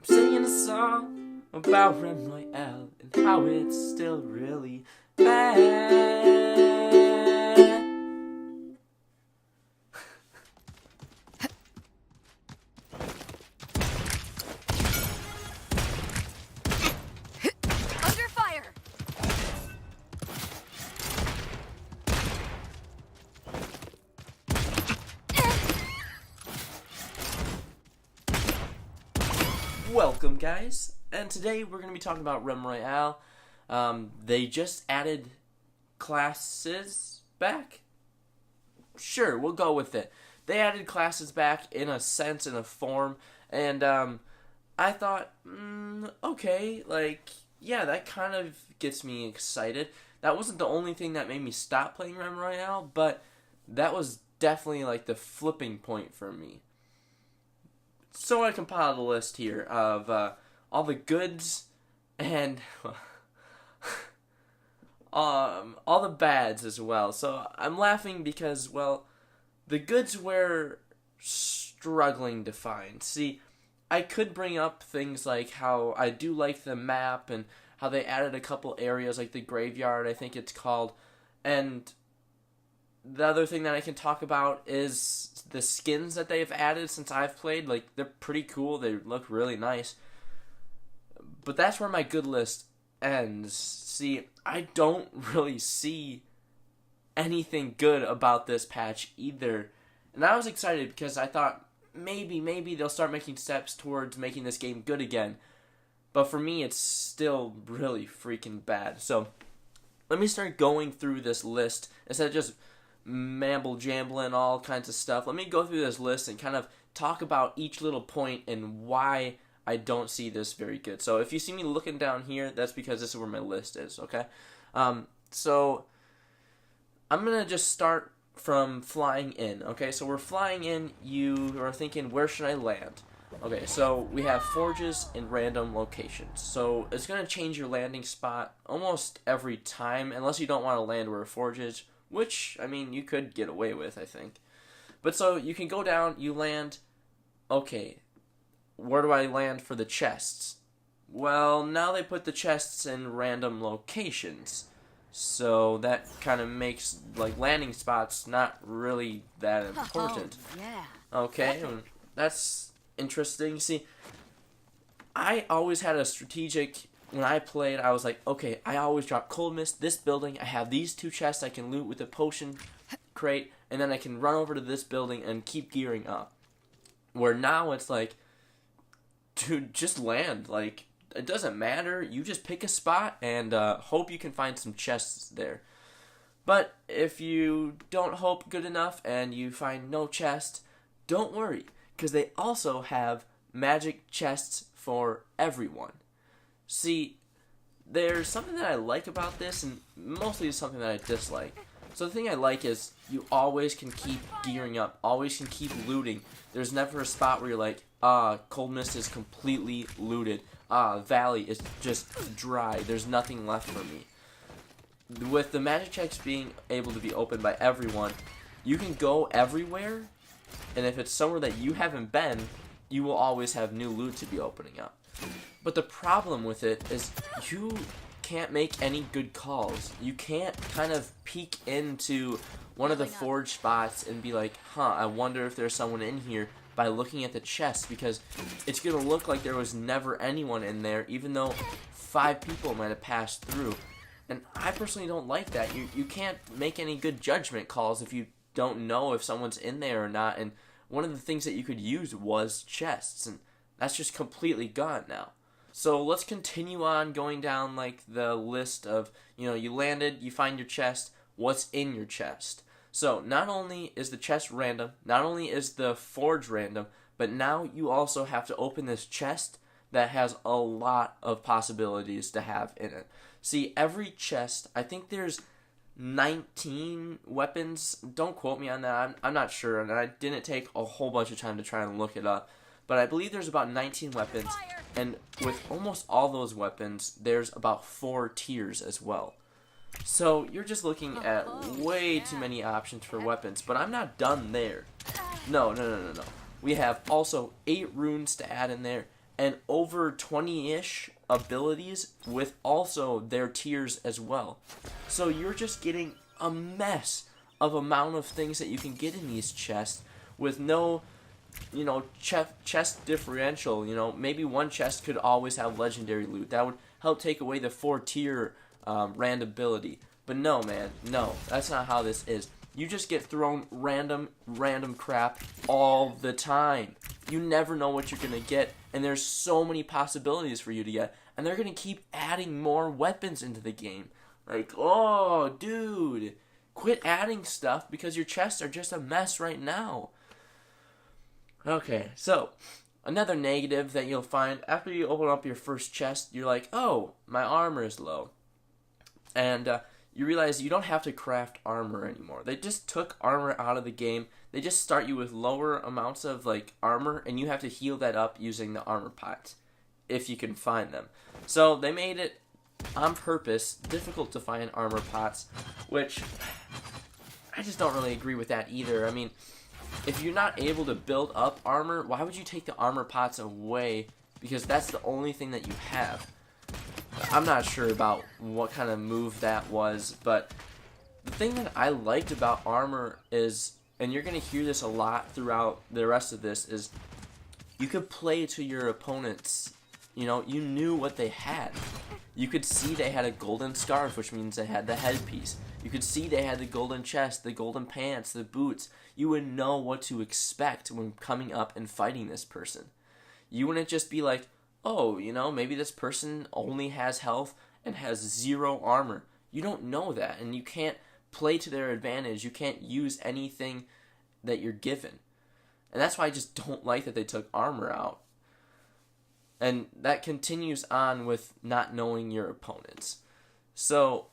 singing a song about Royale and how it's still really bad. Under fire! Welcome, guys, and today we're going to be talking about Royale. They just added classes back. Sure, we'll go with it. They added classes back in a sense, in a form, and I thought, okay, like, yeah, that kind of gets me excited. That wasn't the only thing that made me stop playing Royale, but that was definitely like the flipping point for me. So I compiled a list here of all the goods and all the bads as well. So I'm laughing because, well, the goods we're struggling to find. See, I could bring up things like how I do like the map and how they added a couple areas like the graveyard, I think it's called, and the other thing that I can talk about is the skins that they've added since I've played. Like, they're pretty cool. They look really nice. But that's where my good list ends. See, I don't really see anything good about this patch either. And I was excited because I thought maybe they'll start making steps towards making this game good again. But for me, it's still really freaking bad. So, let me start going through this list instead of just mamble-jambling all kinds of stuff. Let me go through this list and kind of talk about each little point and why I don't see this very good. So if you see me looking down here, that's because this is where my list is, okay? So I'm going to just start from flying in, okay? So we're flying in, you are thinking, where should I land? Okay, so we have forges in random locations. So it's going to change your landing spot almost every time, unless you don't want to land where a forge is, which, I mean, you could get away with, I think. But so, you can go down, you land, okay, where do I land for the chests? Well, now they put the chests in random locations. So, that kind of makes, like, landing spots not really that important. Oh, yeah. Okay, that's interesting. See, I always had a strategic. When I played, I was like, okay, I always drop Cold Mist, this building, I have these two chests I can loot with a potion crate, and then I can run over to this building and keep gearing up. Where now it's like, dude, just land. Like, it doesn't matter. You just pick a spot and hope you can find some chests there. But if you don't hope good enough and you find no chest, don't worry, because they also have magic chests for everyone. See, there's something that I like about this, and mostly it's something that I dislike. So the thing I like is you always can keep gearing up, always can keep looting. There's never a spot where you're like, Cold Mist is completely looted. Valley is just dry. There's nothing left for me. With the magic checks being able to be opened by everyone, you can go everywhere, and if it's somewhere that you haven't been, you will always have new loot to be opening up. But the problem with it is you can't make any good calls. You can't kind of peek into one of the forge spots and be like, I wonder if there's someone in here by looking at the chest, because it's going to look like there was never anyone in there, even though 5 people might have passed through. And I personally don't like that. You can't make any good judgment calls if you don't know if someone's in there or not. And one of the things that you could use was chests, and that's just completely gone now. So let's continue on going down like the list of, you landed, you find your chest, what's in your chest. So not only is the chest random, not only is the forge random, but now you also have to open this chest that has a lot of possibilities to have in it. See, every chest, I think there's 19 weapons. Don't quote me on that. I'm not sure, and I didn't take a whole bunch of time to try and look it up. But I believe there's about 19 weapons, and with almost all those weapons, there's about 4 tiers as well. So you're just looking at way too many options for weapons, but I'm not done there. No. We have also 8 runes to add in there, and over 20-ish abilities with also their tiers as well. So you're just getting a mess of amount of things that you can get in these chests with no, chest differential. Maybe one chest could always have legendary loot. That would help take away the 4-tier randability. But no, man, no, that's not how this is. You just get thrown random crap all the time. You never know what you're going to get, and there's so many possibilities for you to get. And they're going to keep adding more weapons into the game. Like, oh, dude, quit adding stuff because your chests are just a mess right now. Okay, so another negative that you'll find after you open up your first chest, you're like, oh, my armor is low. And you realize you don't have to craft armor anymore. They just took armor out of the game. They just start you with lower amounts of armor, and you have to heal that up using the armor pots, if you can find them. So they made it on purpose difficult to find armor pots, which I just don't really agree with that either. I mean, if you're not able to build up armor, why would you take the armor pots away? Because that's the only thing that you have. I'm not sure about what kind of move that was, but the thing that I liked about armor is, and you're going to hear this a lot throughout the rest of this, is you could play to your opponents. You knew what they had. You could see they had a golden scarf, which means they had the headpiece. You could see they had the golden chest, the golden pants, the boots. You would know what to expect when coming up and fighting this person. You wouldn't just be like, oh, maybe this person only has health and has 0 armor. You don't know that, and you can't play to their advantage. You can't use anything that you're given. And that's why I just don't like that they took armor out. And that continues on with not knowing your opponents. So,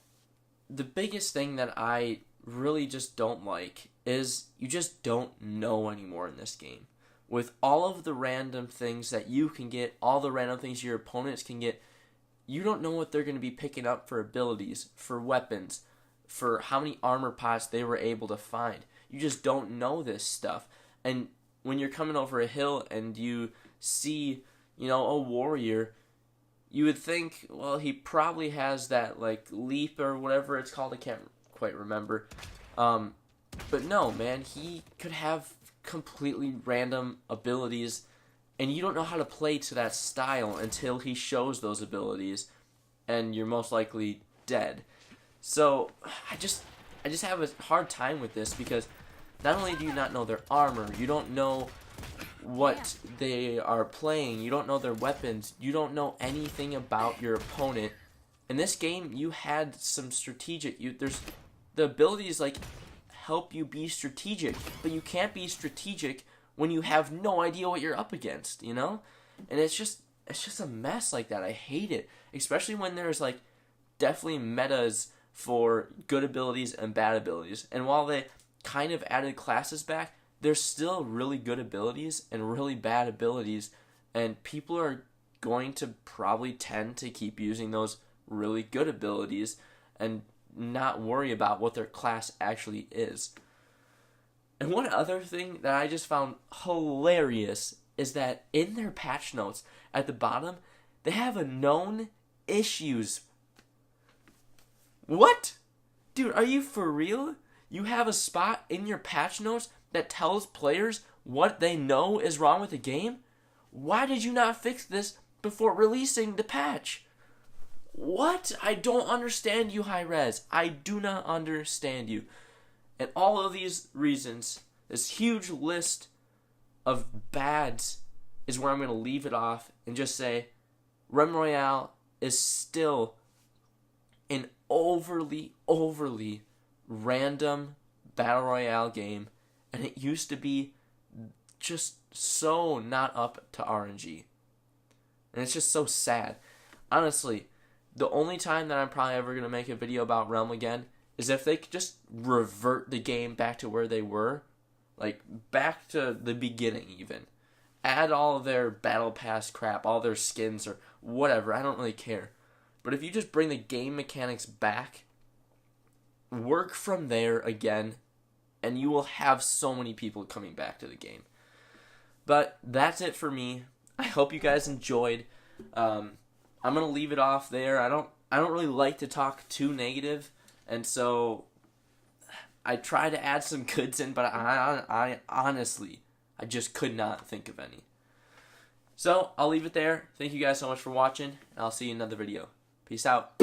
the biggest thing that I really just don't like is you just don't know anymore in this game. With all of the random things that you can get, all the random things your opponents can get, you don't know what they're going to be picking up for abilities, for weapons, for how many armor pots they were able to find. You just don't know this stuff. And when you're coming over a hill and you see, a warrior, you would think, well, he probably has that, leap or whatever it's called. I can't quite remember. But no, man, he could have completely random abilities, and you don't know how to play to that style until he shows those abilities, and you're most likely dead. So I just have a hard time with this, because not only do you not know their armor, you don't know what they are playing, you don't know their weapons, you don't know anything about your opponent. In this game, you had some strategic, there's the abilities help you be strategic, but you can't be strategic when you have no idea what you're up against, And it's just a mess like that. I hate it, especially when there's definitely metas for good abilities and bad abilities. And while they kind of added classes back, there's still really good abilities and really bad abilities, and people are going to probably tend to keep using those really good abilities and not worry about what their class actually is. And one other thing that I just found hilarious is that in their patch notes at the bottom, they have a known issues. What? Dude, are you for real? You have a spot in your patch notes that tells players what they know is wrong with the game? Why did you not fix this before releasing the patch? What? I don't understand you, Hi-Rez. I do not understand you. And all of these reasons, this huge list of bads, is where I'm going to leave it off and just say Royale is still an overly random battle royale game, and it used to be just so not up to RNG. And it's just so sad. Honestly, the only time that I'm probably ever going to make a video about Realm again is if they could just revert the game back to where they were. Back to the beginning even. Add all of their battle pass crap, all their skins or whatever. I don't really care. But if you just bring the game mechanics back, work from there again, and you will have so many people coming back to the game. But that's it for me. I hope you guys enjoyed. I'm gonna leave it off there. I don't really like to talk too negative, and so I try to add some goods in, but I honestly, I just could not think of any. So I'll leave it there. Thank you guys so much for watching, and I'll see you in another video. Peace out.